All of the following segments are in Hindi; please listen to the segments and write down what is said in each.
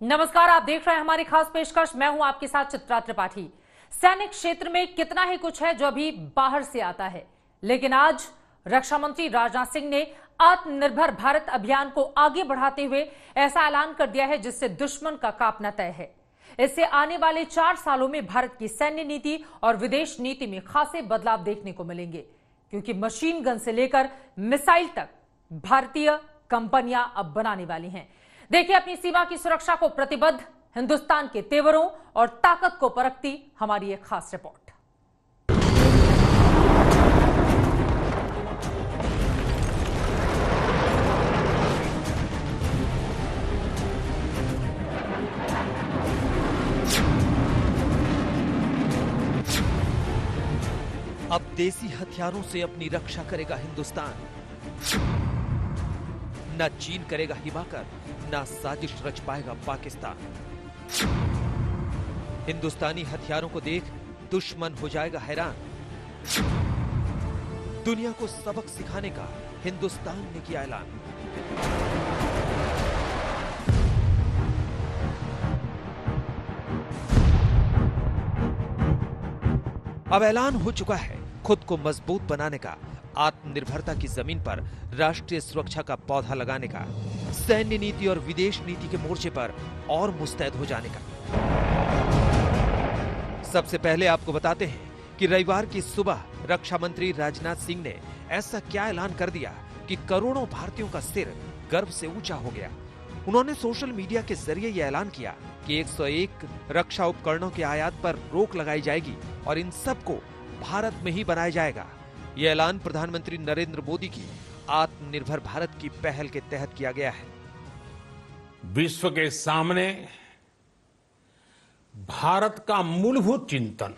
नमस्कार, आप देख रहे हैं हमारी खास पेशकश। मैं हूं आपके साथ चित्रा त्रिपाठी। सैनिक क्षेत्र में कितना ही कुछ है जो अभी बाहर से आता है, लेकिन आज रक्षा मंत्री राजनाथ सिंह ने आत्मनिर्भर भारत अभियान को आगे बढ़ाते हुए ऐसा ऐलान कर दिया है जिससे दुश्मन का कांपना तय है। इससे आने वाले 4 सालों में भारत की सैन्य नीति और विदेश नीति में खासे बदलाव देखने को मिलेंगे, क्योंकि मशीन गन से लेकर मिसाइल तक भारतीय कंपनियां अब बनाने वाली हैं। देखिए अपनी सीमा की सुरक्षा को प्रतिबद्ध हिंदुस्तान के तेवरों और ताकत को परखती हमारी एक खास रिपोर्ट। अब देसी हथियारों से अपनी रक्षा करेगा हिंदुस्तान। न चीन करेगा हिमाकर, न साजिश रच पाएगा पाकिस्तान। हिंदुस्तानी हथियारों को देख दुश्मन हो जाएगा हैरान। दुनिया को सबक सिखाने का हिंदुस्तान ने किया ऐलान। अब ऐलान हो चुका है खुद को मजबूत बनाने का, आत्मनिर्भरता की जमीन पर राष्ट्रीय सुरक्षा का पौधा लगाने का, सैन्य नीति और विदेश नीति के मोर्चे पर और मुस्तैद हो जाने का। सबसे पहले आपको बताते हैं कि रविवार की सुबह रक्षा मंत्री राजनाथ सिंह ने ऐसा क्या ऐलान कर दिया कि करोड़ों भारतीयों का सिर गर्व से ऊंचा हो गया। उन्होंने सोशल मीडिया के जरिए यह ऐलान किया कि 101 रक्षा उपकरणों के आयात पर रोक लगाई जाएगी और इन सबको भारत में ही बनाया जाएगा। यह ऐलान प्रधानमंत्री नरेंद्र मोदी की आत्मनिर्भर भारत की पहल के तहत किया गया है। विश्व के सामने भारत का मूलभूत चिंतन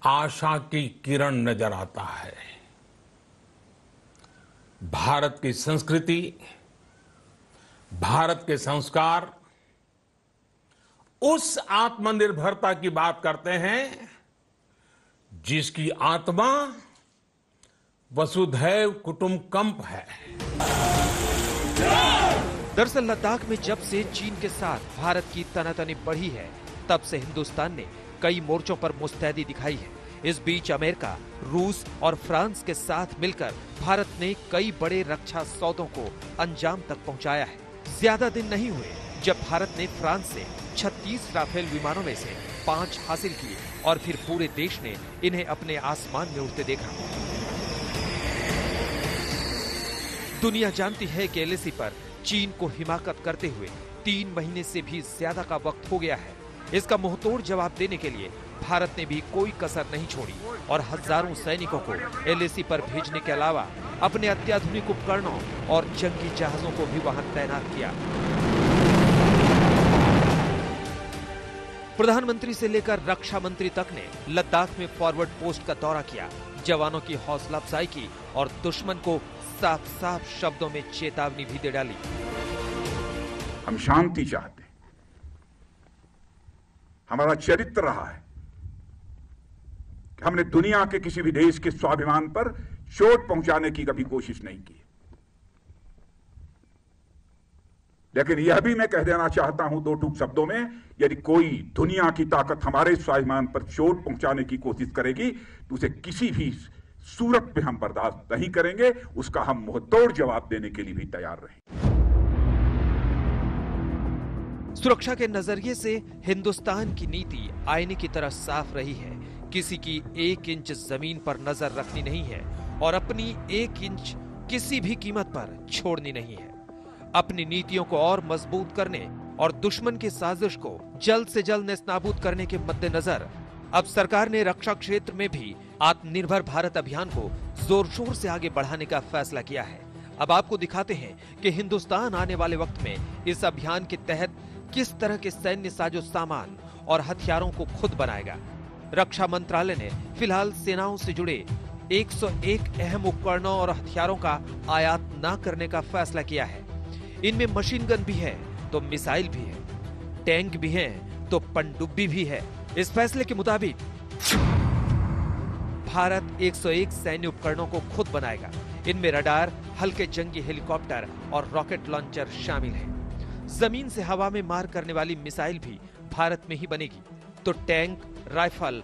आशा की किरण नजर आता है। भारत की संस्कृति, भारत के संस्कार उस आत्मनिर्भरता की बात करते हैं जिसकी आत्मा वसुधैव कुटुंबकम है। दरअसल लद्दाख में जब से चीन के साथ भारत की तनातनी बढ़ी है, तब से हिंदुस्तान ने कई मोर्चों पर मुस्तैदी दिखाई है। इस बीच अमेरिका, रूस और फ्रांस के साथ मिलकर भारत ने कई बड़े रक्षा सौदों को अंजाम तक पहुंचाया है। ज्यादा दिन नहीं हुए जब भारत ने फ्रांस से 36 राफेल विमानों में से 5 हासिल किए और फिर पूरे देश ने इन्हें अपने आसमान में उड़ते देखा। दुनिया जानती है कि एलएसी पर चीन को हिमाकत करते हुए 3 महीने से भी ज्यादा का वक्त हो गया है। इसका मुंहतोड़ जवाब देने के लिए भारत ने भी कोई कसर नहीं छोड़ी और हजारों सैनिकों को एलएसी पर भेजने के अलावा अपने अत्याधुनिक उपकरणों और जंगी जहाजों को भी वहां तैनात किया। प्रधानमंत्री से लेकर रक्षा मंत्री तक ने लद्दाख में फॉरवर्ड पोस्ट का दौरा किया, जवानों की हौसला अफजाई की और दुश्मन को साफ साफ शब्दों में चेतावनी भी दे डाली। हम शांति चाहते हैं, हमारा चरित्र रहा है कि हमने दुनिया के किसी भी देश के स्वाभिमान पर चोट पहुंचाने की कभी कोशिश नहीं की। लेकिन यह भी मैं कह देना चाहता हूं 2 टूक शब्दों में, यदि कोई दुनिया की ताकत हमारे स्वाभिमान पर चोट पहुंचाने की कोशिश करेगी तो उसे किसी भी सूरत में हम बर्दाश्त नहीं करेंगे। उसका हम मुंहतोड़ जवाब देने के लिए भी तैयार रहेंगे। सुरक्षा के नजरिए से हिंदुस्तान की नीति आईने की तरह साफ रही है। किसी की 1 इंच जमीन पर नजर रखनी नहीं है और अपनी 1 इंच किसी भी कीमत पर छोड़नी नहीं है। अपनी नीतियों को और मजबूत करने और दुश्मन की साजिश को जल्द से जल्द नेस्तनाबूद करने के मद्देनजर अब सरकार ने रक्षा क्षेत्र में भी आत्मनिर्भर भारत अभियान को जोर शोर से आगे बढ़ाने का फैसला किया है। अब आपको दिखाते हैं कि हिंदुस्तान आने वाले वक्त में इस अभियान के तहत किस तरह के सैन्य साजो सामान और हथियारों को खुद बनाएगा। रक्षा मंत्रालय ने फिलहाल सेनाओं से जुड़े 101 अहम उपकरणों और हथियारों का आयात न करने का फैसला किया है। इनमें मशीन गन भी है तो मिसाइल भी है, टैंक भी है तो पनडुब्बी भी है। इस फैसले के मुताबिक भारत 101 सैन्य उपकरणों को खुद बनाएगा। इनमें रडार, हल्के जंगी हेलीकॉप्टर और रॉकेट लॉन्चर शामिल हैं। जमीन से हवा में मार करने वाली मिसाइल भी भारत में ही बनेगी। तो टैंक, राइफल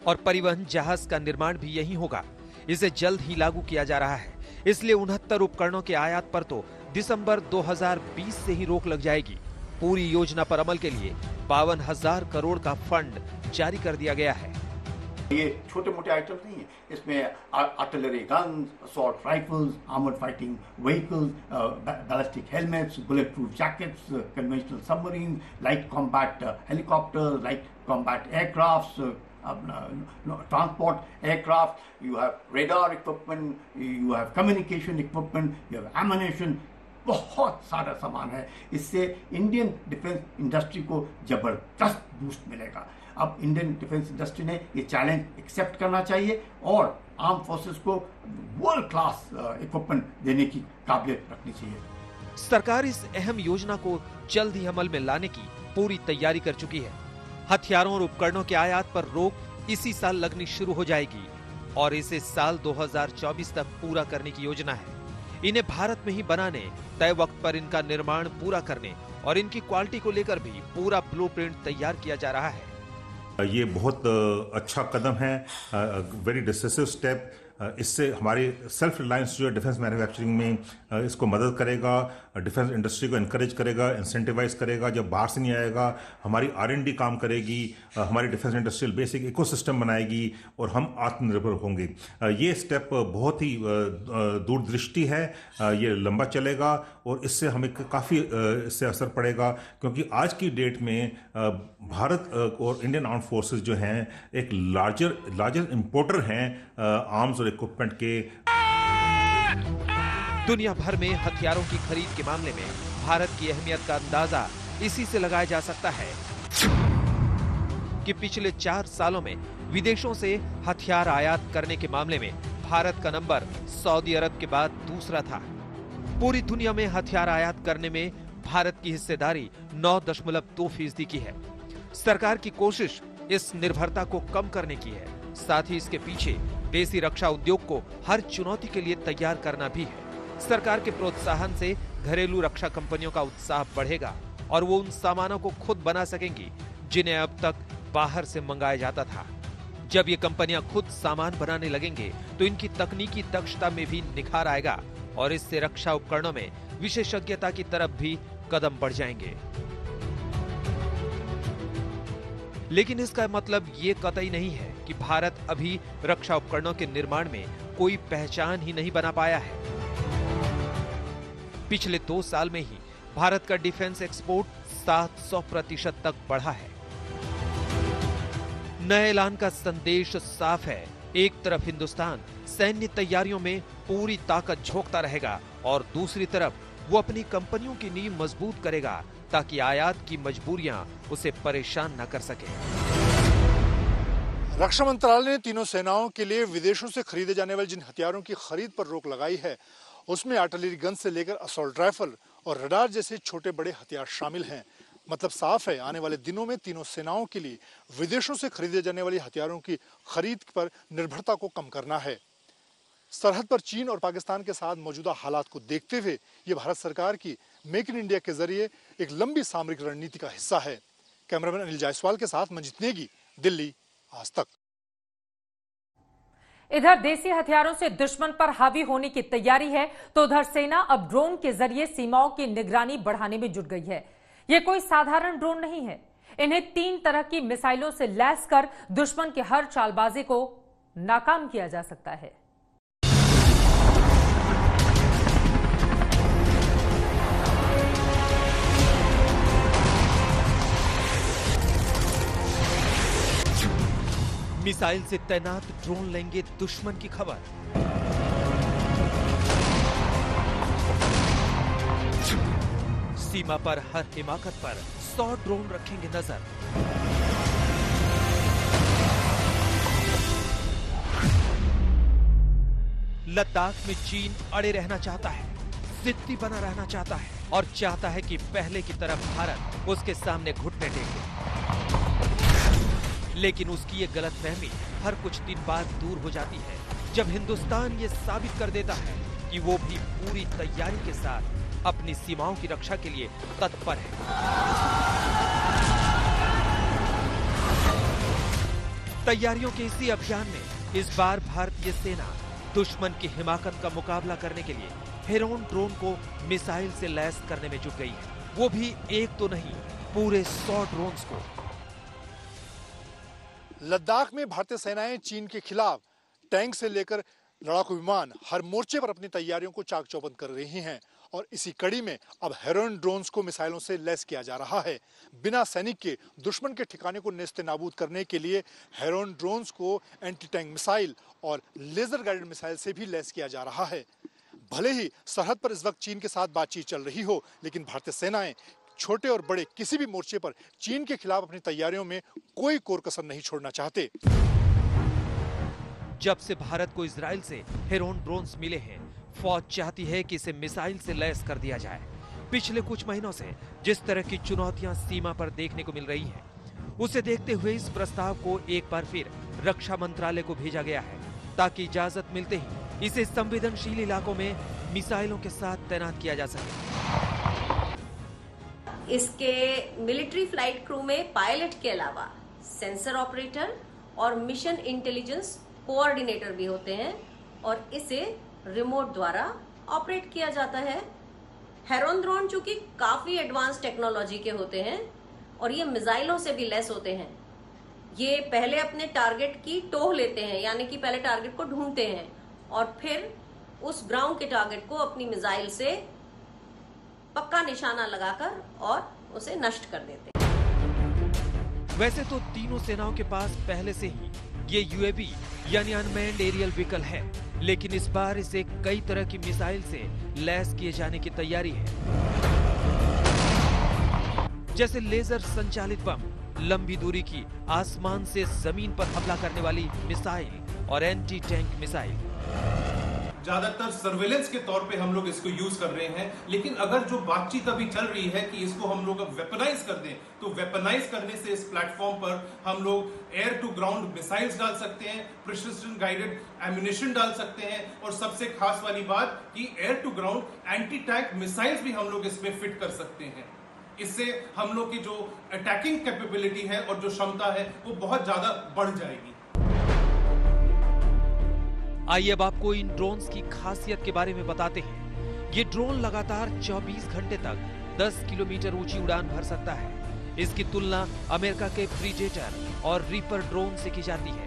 और परिवहन जहाज का निर्माण भी यही होगा। इसे जल्द ही लागू किया जा रहा है, इसलिए 69 उपकरणों के आयात पर तो दिसंबर 2020 से ही रोक लग जाएगी। पूरी योजना पर अमल के लिए 52,000 करोड़ का फंड जारी कर दिया गया है। ये छोटे मोटे आइटम नहीं है, इसमें artillery guns, assault rifles, armoured fighting vehicles, ballistic helmets, bullet proof jackets, conventional submarine, light combat helicopter, light combat aircrafts, transport aircraft, you have radar equipment, you have communication equipment, you have ammunition, बहुत सारा सामान है। इससे इंडियन डिफेंस इंडस्ट्री को जबरदस्त बूस्ट मिलेगा। अब इंडियन डिफेंस इंडस्ट्री ने ये चैलेंज एक्सेप्ट करना चाहिए और आर्म फोर्सेस को वर्ल्ड क्लास इक्विपमेंट देने की काबिलियत रखनी चाहिए। सरकार इस अहम योजना को जल्द ही अमल में लाने की पूरी तैयारी कर चुकी है। हथियारों और उपकरणों के आयात पर रोक इसी साल लगनी शुरू हो जाएगी और इसे साल 2024 तक पूरा करने की योजना है। इन्हें भारत में ही बनाने, तय वक्त पर इनका निर्माण पूरा करने और इनकी क्वालिटी को लेकर भी पूरा ब्लूप्रिंट तैयार किया जा रहा है। ये बहुत अच्छा कदम है, वेरी डिसिसिव स्टेप। इससे हमारी सेल्फ रिलायंस जो है डिफेंस मैन्युफैक्चरिंग में इसको मदद करेगा, डिफेंस इंडस्ट्री को एनकरेज करेगा, इंसेंटिवाइज करेगा। जब बाहर से नहीं आएगा, हमारी R&D काम करेगी, हमारी डिफेंस इंडस्ट्रियल बेसिक इकोसिस्टम बनाएगी और हम आत्मनिर्भर होंगे। ये स्टेप बहुत ही दूरदृष्टि है, ये लंबा चलेगा और इससे हमें काफ़ी इससे असर पड़ेगा, क्योंकि आज की डेट में भारत और इंडियन आर्म फोर्सेस जो हैं एक लार्जर इंपोर्टर हैं आर्म्स और इक्विपमेंट के। दुनिया भर में हथियारों की खरीद के मामले में भारत की अहमियत का अंदाजा इसी से लगाया जा सकता है कि पिछले 4 सालों में विदेशों से हथियार आयात करने के मामले में भारत का नंबर सऊदी अरब के बाद दूसरा था। पूरी दुनिया में हथियार आयात करने में भारत की हिस्सेदारी 9.2% की है। सरकार की कोशिश इस निर्भरता को कम करने की है, साथ ही इसके पीछे देसी रक्षा उद्योग को हर चुनौती के लिए तैयार करना भी है। सरकार के प्रोत्साहन से घरेलू रक्षा कंपनियों का उत्साह बढ़ेगा और वो उन सामानों को खुद बना सकेंगी जिन्हें अब तक बाहर से मंगाया जाता था। जब ये कंपनियां खुद सामान बनाने लगेंगे तो इनकी तकनीकी दक्षता में भी निखार आएगा और इससे रक्षा उपकरणों में विशेषज्ञता की तरफ भी कदम बढ़ जाएंगे। लेकिन इसका मतलब ये कतई नहीं है कि भारत अभी रक्षा उपकरणों के निर्माण में कोई पहचान ही नहीं बना पाया है। पिछले 2 साल में ही भारत का डिफेंस एक्सपोर्ट 700% तक बढ़ा है। नए ऐलान का संदेश साफ है, एक तरफ हिंदुस्तान सैन्य तैयारियों में पूरी ताकत झोंकता रहेगा और दूसरी तरफ वो अपनी कंपनियों की नींव मजबूत करेगा ताकि आयात की मजबूरियां उसे परेशान न कर सके। रक्षा मंत्रालय ने तीनों सेनाओं के लिए विदेशों से खरीदे जाने वाले जिन हथियारों की खरीद पर रोक लगाई है, उसमें आर्टिलरी गन से लेकर असॉल्ट राइफल और रडार जैसे छोटे बड़े हथियार शामिल हैं। मतलब साफ है, आने वाले दिनों में तीनों सेनाओं के लिए विदेशों से खरीदे जाने वाली हथियारों की खरीद पर निर्भरता को कम करना है। सरहद पर चीन और पाकिस्तान के साथ मौजूदा हालात को देखते हुए ये भारत सरकार की मेक इन इंडिया के जरिए एक लंबी सामरिक रणनीति का हिस्सा है। कैमरामैन अनिल जायसवाल के साथ मंजित नेगी, दिल्ली, आज तक। इधर देसी हथियारों से दुश्मन पर हावी होने की तैयारी है तो उधर सेना अब ड्रोन के जरिए सीमाओं की निगरानी बढ़ाने में जुट गई है। यह कोई साधारण ड्रोन नहीं है, इन्हें 3 तरह की मिसाइलों से लैस कर दुश्मन के हर चालबाजी को नाकाम किया जा सकता है। मिसाइल से तैनात ड्रोन लेंगे दुश्मन की खबर। सीमा पर हर हिमाकत पर 100 ड्रोन रखेंगे नजर। लद्दाख में चीन अड़े रहना चाहता है, जिद्दी बना रहना चाहता है और चाहता है कि पहले की तरह भारत उसके सामने घुटने टेके। लेकिन उसकी ये गलतफहमी हर कुछ दिन बाद दूर हो जाती है जब हिंदुस्तान ये साबित कर देता है कि वो भी पूरी तैयारी के साथ अपनी सीमाओं की रक्षा के लिए तत्पर है। तैयारियों के इसी अभियान में इस बार भारतीय सेना दुश्मन की हिमाकत का मुकाबला करने के लिए हेरोन ड्रोन को मिसाइल से लैस करने में जुट गई है, वो भी एक तो नहीं, पूरे 100 ड्रोन्स को। लद्दाख में भारतीय सेनाएं चीन के खिलाफ टैंक से लेकर लड़ाकू विमान हर मोर्चे पर अपनी तैयारियों को चाक चौबंद कर रही हैं और इसी कड़ी में अब हेरोन ड्रोन्स को मिसाइलों से लैस किया जा रहा है। बिना सैनिक के दुश्मन के ठिकाने को नेस्ते नाबूद करने के लिए हेरोन ड्रोन्स को एंटी टैंक मिसाइल और लेजर गाइडेड मिसाइल से भी लैस किया जा रहा है। भले ही सरहद पर इस वक्त चीन के साथ बातचीत चल रही हो, लेकिन भारतीय सेनाएं छोटे और बड़े किसी भी मोर्चे पर चीन के खिलाफ अपनी तैयारियों में कोई कोर कसर नहीं छोड़ना चाहते। जब से भारत को इजराइल से हेरोन ड्रोन्स मिले हैं, फौज चाहती है कि इसे मिसाइल से लैस कर दिया जाए। पिछले कुछ महीनों से जिस तरह की चुनौतियां सीमा पर देखने को मिल रही हैं, उसे देखते हुए इस प्रस्ताव को एक बार फिर रक्षा मंत्रालय को भेजा गया है, ताकि इजाजत मिलते ही इसे संवेदनशील इलाकों में मिसाइलों के साथ तैनात किया जा सके। इसके मिलिट्री फ्लाइट क्रू में पायलट के अलावा सेंसर ऑपरेटर और मिशन इंटेलिजेंस कोऑर्डिनेटर भी होते हैं और इसे रिमोट द्वारा ऑपरेट किया जाता है। हेरोन ड्रोन चूंकि काफी एडवांस टेक्नोलॉजी के होते हैं और ये मिसाइलों से भी लैस होते हैं। ये पहले अपने टारगेट की टोह लेते हैं, यानी कि पहले टारगेट को ढूंढते हैं और फिर उस ग्राउंड के टारगेट को अपनी मिसाइल से पक्का निशाना लगाकर और उसे नष्ट कर देते हैं। वैसे तो तीनों सेनाओं के पास पहले से ही ये यूएवी यानी अनमैन्ड एरियल व्हीकल है, लेकिन इस बार इसे कई तरह की मिसाइल से लैस किए जाने की तैयारी है, जैसे लेजर संचालित बम, लंबी दूरी की आसमान से जमीन पर हमला करने वाली मिसाइल और एंटी टैंक मिसाइल। ज्यादातर सर्वेलेंस के तौर पे हम लोग इसको यूज कर रहे हैं, लेकिन अगर जो बातचीत अभी चल रही है कि इसको हम लोग अब वेपनाइज कर दें, तो वेपनाइज करने से इस प्लेटफॉर्म पर हम लोग एयर टू ग्राउंड मिसाइल्स डाल सकते हैं, प्रिसिजन गाइडेड एम्यूनिशन डाल सकते हैं और सबसे खास वाली बात कि air to ground anti tank missiles भी हम लोग इसमें फिट कर सकते हैं। इससे हम लोग की जो अटैकिंग कैपेबिलिटी है और जो क्षमता है वो बहुत ज्यादा बढ़ जाएगी। आइए अब आपको इन ड्रोन्स की खासियत के बारे में बताते हैं। ये ड्रोन लगातार 24 घंटे तक 10 किलोमीटर ऊंची उड़ान भर सकता है। इसकी तुलना अमेरिका के प्रीडेटर और रीपर ड्रोन से की जाती है।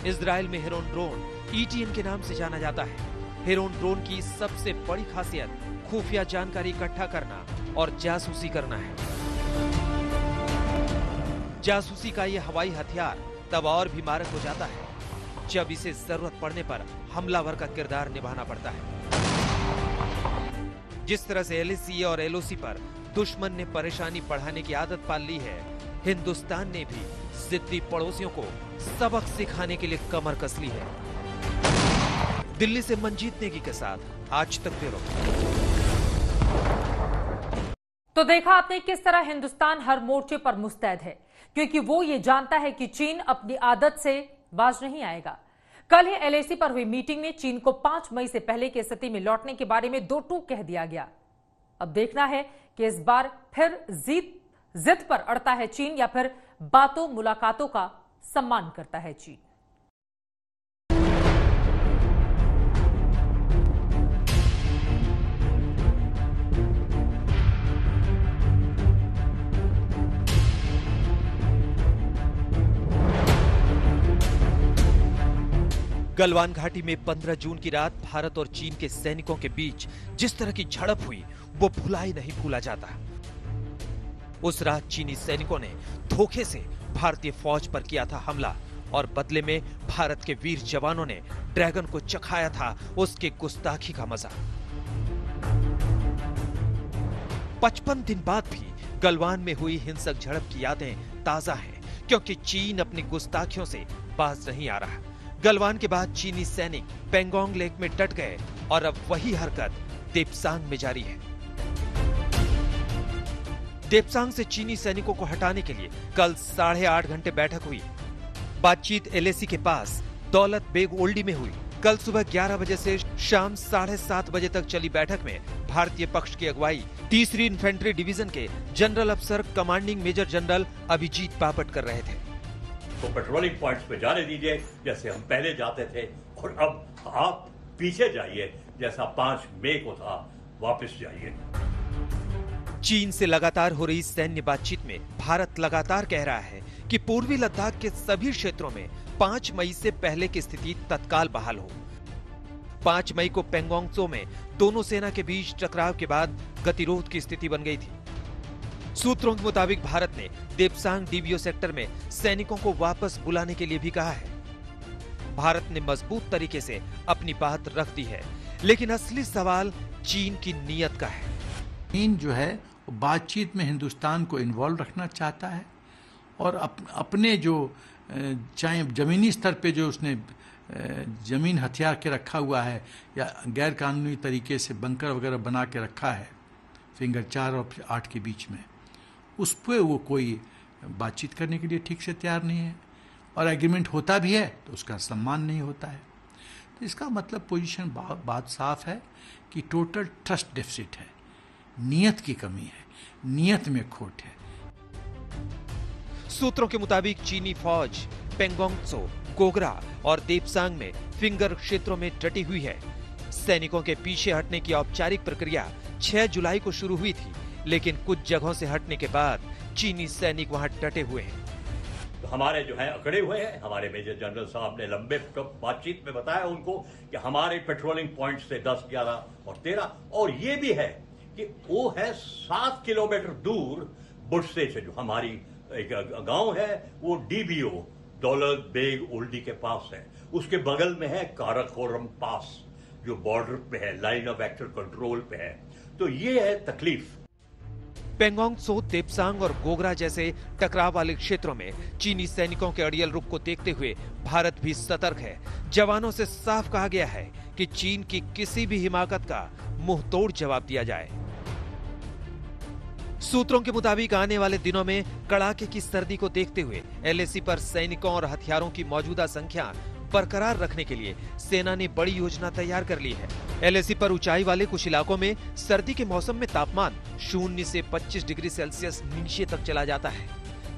इजराइल में हेरोन ड्रोन ETN के नाम से जाना जाता है। हेरोन ड्रोन की सबसे बड़ी खासियत खुफिया जानकारी इकट्ठा करना और जासूसी करना है। जासूसी का यह हवाई हथियार तब और भी मारक हो जाता है जब इसे जरूरत पड़ने पर हमलावर का किरदार निभाना पड़ता है। जिस तरह से LAC और LOC पर दुश्मन ने परेशानी बढ़ाने की आदत पाल ली है, हिंदुस्तान ने भी जिद्दी पड़ोसियों को सबक सिखाने के लिए कमर कस ली है। दिल्ली से मंजीत नेगी के साथ आज तक ब्यूरो। तो देखा आपने किस तरह हिंदुस्तान हर मोर्चे पर मुस्तैद है, क्योंकि वो ये जानता है कि चीन अपनी आदत से बाज नहीं आएगा। कल ही LAC पर हुई मीटिंग में चीन को 5 मई से पहले की स्थिति में लौटने के बारे में 2 टूक कह दिया गया। अब देखना है कि इस बार फिर जिद पर अड़ता है चीन या फिर बातों मुलाकातों का सम्मान करता है चीन। गलवान घाटी में 15 जून की रात भारत और चीन के सैनिकों के बीच जिस तरह की झड़प हुई वो भुला ही नहीं भूला जाता। उस रात चीनी सैनिकों ने धोखे से भारतीय फौज पर किया था हमला और बदले में भारत के वीर जवानों ने ड्रैगन को चखाया था उसके गुस्ताखी का मजा। 55 दिन बाद भी गलवान में हुई हिंसक झड़प की यादें ताजा हैं, क्योंकि चीन अपनी गुस्ताखियों से बाज नहीं आ रहा। गलवान के बाद चीनी सैनिक पेंगोंग लेक में डट गए और अब वही हरकत देप्सांग में जारी है। देप्सांग से चीनी सैनिकों को हटाने के लिए कल 8.5 घंटे बैठक हुई। बातचीत LAC के पास दौलत बेग ओल्डी में हुई। कल सुबह 11 बजे से शाम 7:30 बजे तक चली बैठक में भारतीय पक्ष की अगुवाई 3री इन्फेंट्री डिवीजन के जनरल अफसर commanding major general Abhijit Bapat कर रहे थे। तो पेट्रोलिंग पॉइंट्स पे जाने दीजिए जैसे हम पहले जाते थे, और अब आप पीछे जाइए जैसा 5 मई को था, वापस जाइए। चीन से लगातार हो रही सैन्य बातचीत में भारत लगातार कह रहा है कि पूर्वी लद्दाख के सभी क्षेत्रों में 5 मई से पहले की स्थिति तत्काल बहाल हो। 5 मई को पेंगोंग त्सो में दोनों सेना के बीच टकराव के बाद गतिरोध की स्थिति बन गई थी। सूत्रों के मुताबिक भारत ने देपसांग डीबीओ सेक्टर में सैनिकों को वापस बुलाने के लिए भी कहा है। भारत ने मजबूत तरीके से अपनी बात रख दी है, लेकिन असली सवाल चीन की नीयत का है। चीन जो है बातचीत में हिंदुस्तान को इन्वॉल्व रखना चाहता है, और अपने जो चाहे जमीनी स्तर पे जो उसने जमीन हथियार के रखा हुआ है या गैर कानूनी तरीके से बंकर वगैरह बना के रखा है फिंगर 4 और 8 के बीच में, उस पर वो कोई बातचीत करने के लिए ठीक से तैयार नहीं है, और एग्रीमेंट होता भी है तो उसका सम्मान नहीं होता है। तो इसका मतलब पोजीशन बात साफ है कि टोटल ट्रस्ट डेफिसिट है, नीयत की कमी है, नीयत में खोट है। सूत्रों के मुताबिक चीनी फौज पेंगोंग त्सो, गोगरा और देपसांग में फिंगर क्षेत्रों में डटी हुई है। सैनिकों के पीछे हटने की औपचारिक प्रक्रिया 6 जुलाई को शुरू हुई थी, लेकिन कुछ जगहों से हटने के बाद चीनी सैनिक वहां डटे हुए हैं। तो हमारे जो है अकड़े हुए हैं। हमारे मेजर जनरल साहब ने लंबे बातचीत में बताया उनको कि हमारे पेट्रोलिंग पॉइंट से 10, 11 और 13, और ये भी है कि वो है 7 किलोमीटर दूर बुशसे से, जो हमारी एक गांव है वो डीबीओ दौलत बेग ओल्डी के पास है। उसके बगल में है काराकोरम पास, जो बॉर्डर पे है, लाइन ऑफ एक्चुअल कंट्रोल पे है। तो ये है तकलीफ। पेंगोंग त्सो, देपसांग और गोगरा जैसे टकराव वाले क्षेत्रों में चीनी सैनिकों के अड़ियल रुख को देखते हुए भारत भी सतर्क है। जवानों से साफ कहा गया है कि चीन की किसी भी हिमाकत का मुंह तोड़ जवाब दिया जाए। सूत्रों के मुताबिक आने वाले दिनों में कड़ाके की सर्दी को देखते हुए एलएसी पर सैनिकों और हथियारों की मौजूदा संख्या बरकरार रखने के लिए सेना ने बड़ी योजना तैयार कर ली है। एलएसी पर ऊंचाई वाले कुछ इलाकों में सर्दी के मौसम में तापमान 0 से 25 डिग्री सेल्सियस नीचे तक चला जाता है।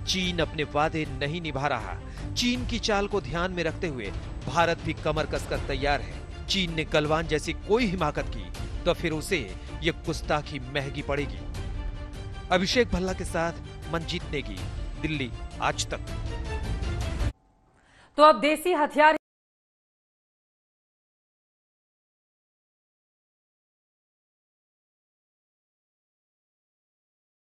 चीन अपने वादे नहीं निभा रहा। चीन की चाल को ध्यान में रखते हुए भारत भी कमर कसकर तैयार है। चीन ने गलवान जैसी कोई हिमाकत की तो फिर उसे ये गुस्ताखी महंगी पड़ेगी। अभिषेक भल्ला के साथ मंजीत नेगी, दिल्ली आज तक। तो अब देसी हथियार